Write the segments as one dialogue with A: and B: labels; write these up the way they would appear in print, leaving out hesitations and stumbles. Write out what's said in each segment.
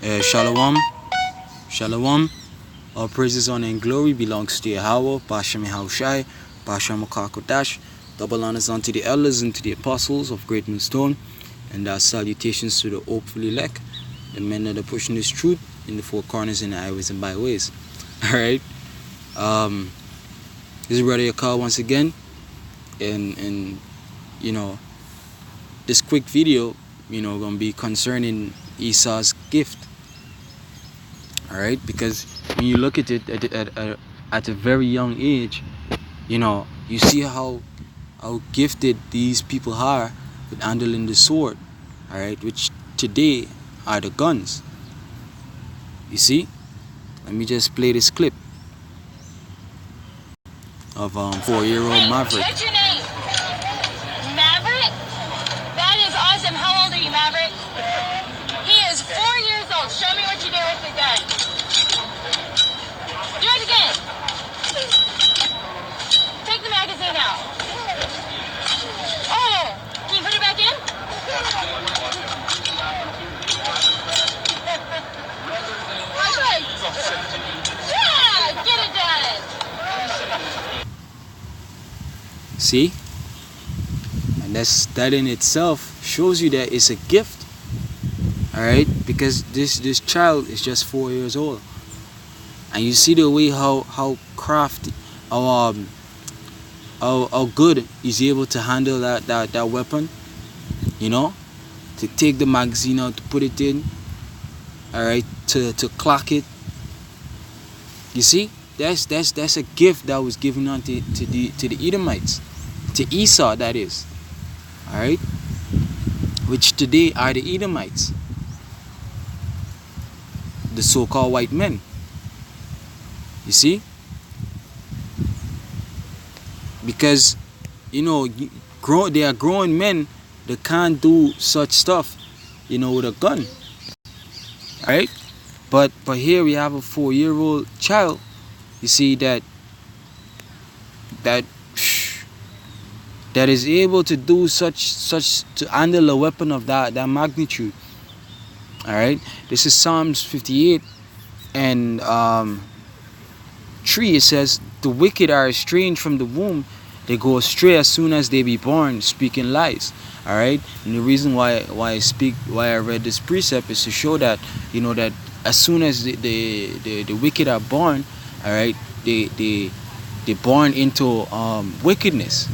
A: Shalom, Shalom. All praises, honor, and glory belongs to Yahweh, Bashem Yahushai, Bashem Makakodash. Double honors unto the elders and to the apostles of Great Millstone, and our salutations to the hopeful elect, the men that are pushing this truth in the four corners and the highways and byways. Alright. This is Brother Yakar once again, and this quick video, gonna be concerning Esau's gift. Alright, because when you look at it at a very young age, you see how gifted these people are with handling the sword, alright, which today are the guns. You see? Let me just play this clip of 4-year-old Maverick.
B: What's your name? Maverick? That is awesome. How old are you, Maverick? He is 4 years old. Show me what you do with the gun. Do it again. Take the magazine out. Oh, can you put it back in? Yeah, get it done.
A: See? And that in itself shows you that it's a gift. Alright? Because this child is just 4 years old. And you see the way how crafty, how good he's able to handle that weapon. To take the magazine out, to put it in. Alright, to clock it. You see? That's a gift that was given on to the Edomites. To Esau, that is. Alright? Which today are the Edomites. The so-called white men. You see? Because, they are grown men that can't do such stuff, with a gun. Alright? But here we have a 4-year-old child. You see that is able to do such to handle a weapon of that magnitude. Alright? This is Psalms 58 and 3. It says, "The wicked are estranged from the womb. They go astray as soon as they be born, speaking lies." Alright? And the reason why I read this precept is to show that, that as soon as the wicked are born, alright, they born into wickedness.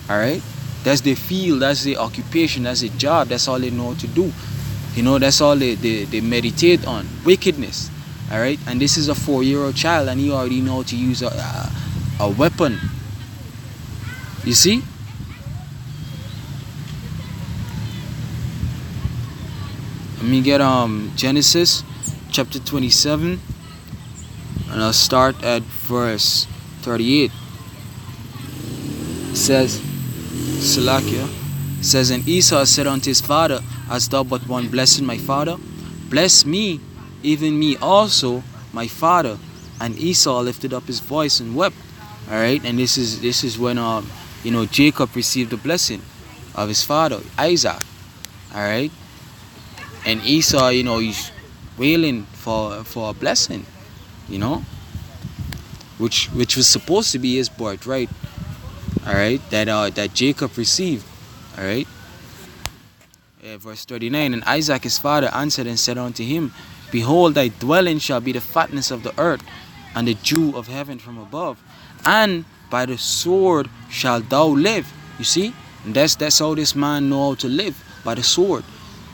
A: Alright? That's their field, that's their occupation, that's their job, that's all they know how to do. That's all they meditate on. Wickedness. Alright? And this is a 4-year-old child, and he already know how to use a weapon. You see? Let me get Genesis chapter 27, and I'll start at verse 38. It says, Salakia, it says, "And Esau said unto his father, Hast thou but one blessing, my father? Bless me, even me also, my father." And Esau lifted up his voice and wept. Alright, and this is when Jacob received the blessing of his father, Isaac. Alright. And Esau, he's wailing for a blessing, which was supposed to be his birthright. Alright, that Jacob received. Alright. Verse 39, "And Isaac his father answered and said unto him, Behold, thy dwelling shall be the fatness of the earth, and the dew of heaven from above, and by the sword shalt thou live." You see? And that's how this man know how to live, by the sword.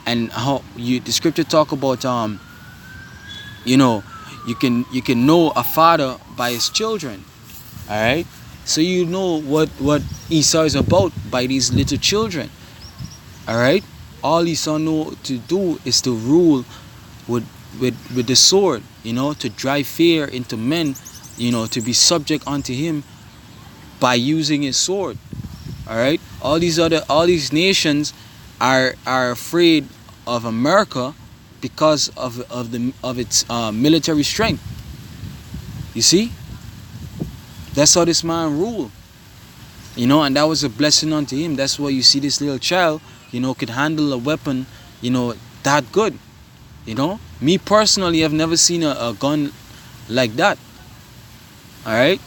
A: And how the scripture talk about you can know a father by his children. Alright? So you know what Esau is about by these little children. Alright? All Esau know to do is to rule with the sword, to drive fear into men, to be subject unto him by using his sword. Alright? All these nations are afraid of America because of its military strength. You see? That's how this man ruled. And that was a blessing unto him. That's why you see this little child, could handle a weapon, that good. Me personally, I've never seen a gun like that. All right,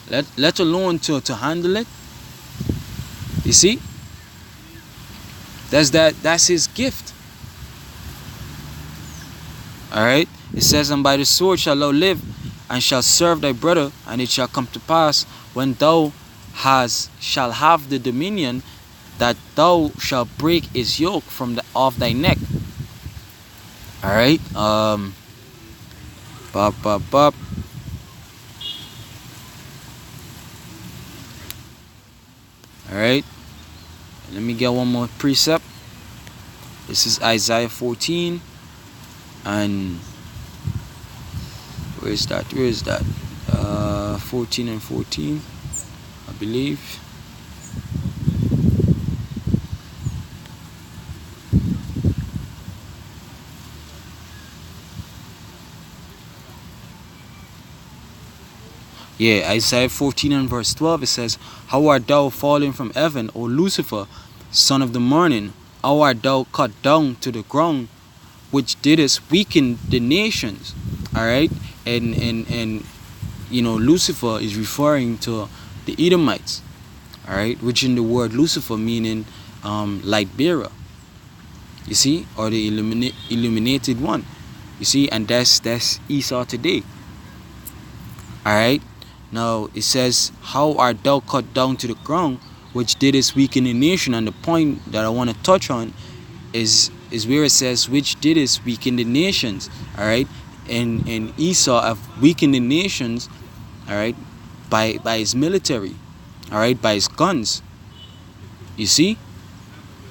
A: let alone to handle it. You see, that's his gift. All right, it says, and by the sword shalt thou live, and shalt serve thy brother, and it shall come to pass when thou shall have the dominion, that thou shalt break his yoke from off thy neck. All right, bop bop bop. All right, let me get one more precept. This is Isaiah 14, and where is that? 14 and 14, I believe. Yeah, Isaiah 14 and verse 12, it says, how art thou fallen from heaven, O Lucifer, son of the morning? How art thou cut down to the ground, which didst weaken the nations? All right, and Lucifer is referring to the Edomites. All right, which in the word Lucifer meaning light bearer. You see, or the illuminated one. You see, and that's Esau today. All right. Now it says, how art thou cut down to the ground, which didst weaken the nation? And the point that I want to touch on is where it says, which didst weaken the nations. All right, and Esau have weakened the nations. All right, by his military. All right, by his guns. You see,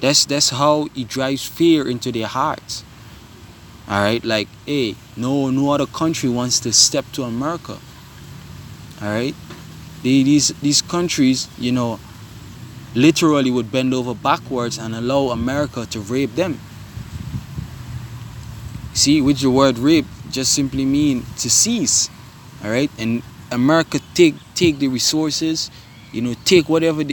A: that's how he drives fear into their hearts. All right, like, hey, no other country wants to step to America. All right, these countries, literally would bend over backwards and allow America to rape them. See, which the word rape just simply mean to seize. All right, and America take the resources, take whatever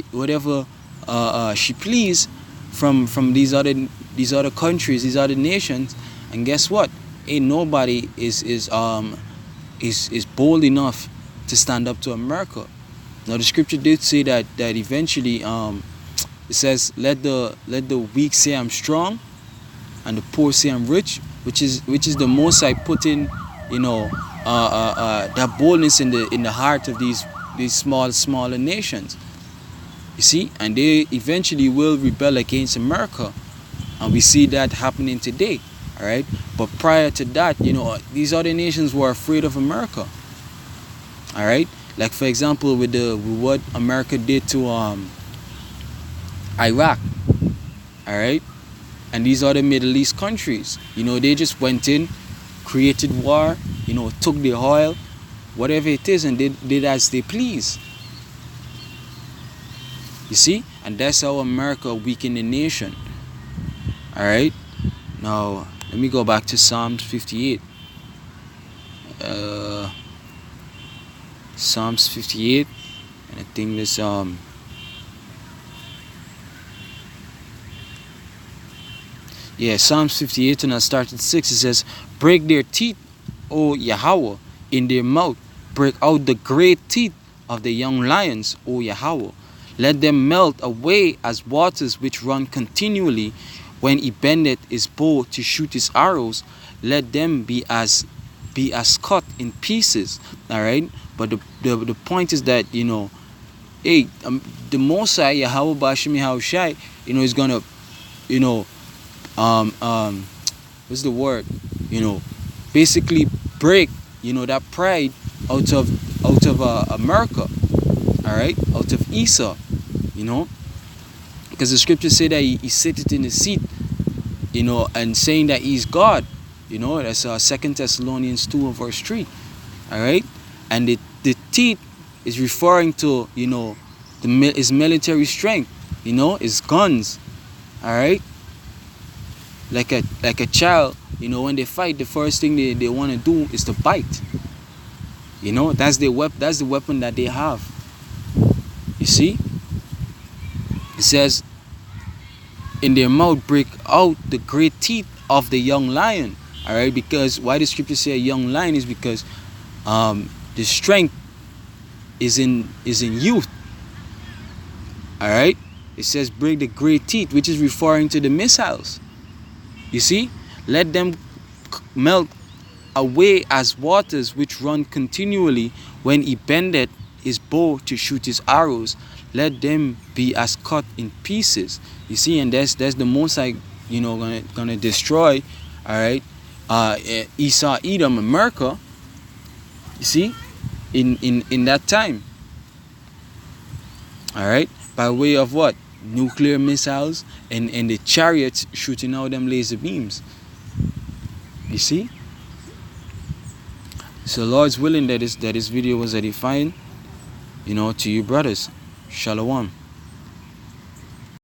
A: she please from these other countries, these other nations, and guess what? Ain't nobody is bold enough to stand up to America. Now the scripture did say that eventually it says, let the weak say I'm strong, and the poor say I'm rich, which is the Most High putting that boldness in the heart of these smaller nations. You see, and they eventually will rebel against America, and we see that happening today. All right, but prior to that, these other nations were afraid of America. All right, like for example, with what America did to Iraq. All right, and these other Middle East countries, they just went in, created war, took the oil, whatever it is, and did as they please. You see, and that's how America weakened the nation. All right, now let me go back to Psalms 58. Psalms 58, and I think this Psalms 58, and I start at 6. It says, break their teeth, O Yahweh, in their mouth, break out the great teeth of the young lions, O Yahweh. Let them melt away as waters which run continually. When he bendeth his bow to shoot his arrows, let them be as cut in pieces. All right, but the point is that the Most High Yahweh Bashim Yahushai, is gonna what's the word, basically break that pride out of America. All right, out of Esau, because the scriptures say that he sitteth in the seat, and saying that he's God. That's 2 Thessalonians 2 and verse 3. All right, and the teeth is referring to his military strength, his guns. All right, like a child, when they fight, the first thing they want to do is to bite. That's the weapon that they have. You see, it says, in their mouth break out the great teeth of the young lion. All right, because why the scripture say a young lion is because the strength is in youth. All right, it says break the great teeth, which is referring to the missiles. You see, let them melt away as waters which run continually when he bendeth his bow to shoot his arrows. Let them be as cut in pieces. You see, and that's the Most High, gonna destroy, all right, Esau, Edom, America. You see, in that time, all right, by way of what? Nuclear missiles and the chariots shooting out them laser beams. You see. So Lord's willing that this video was edifying, to you brothers. Shalom.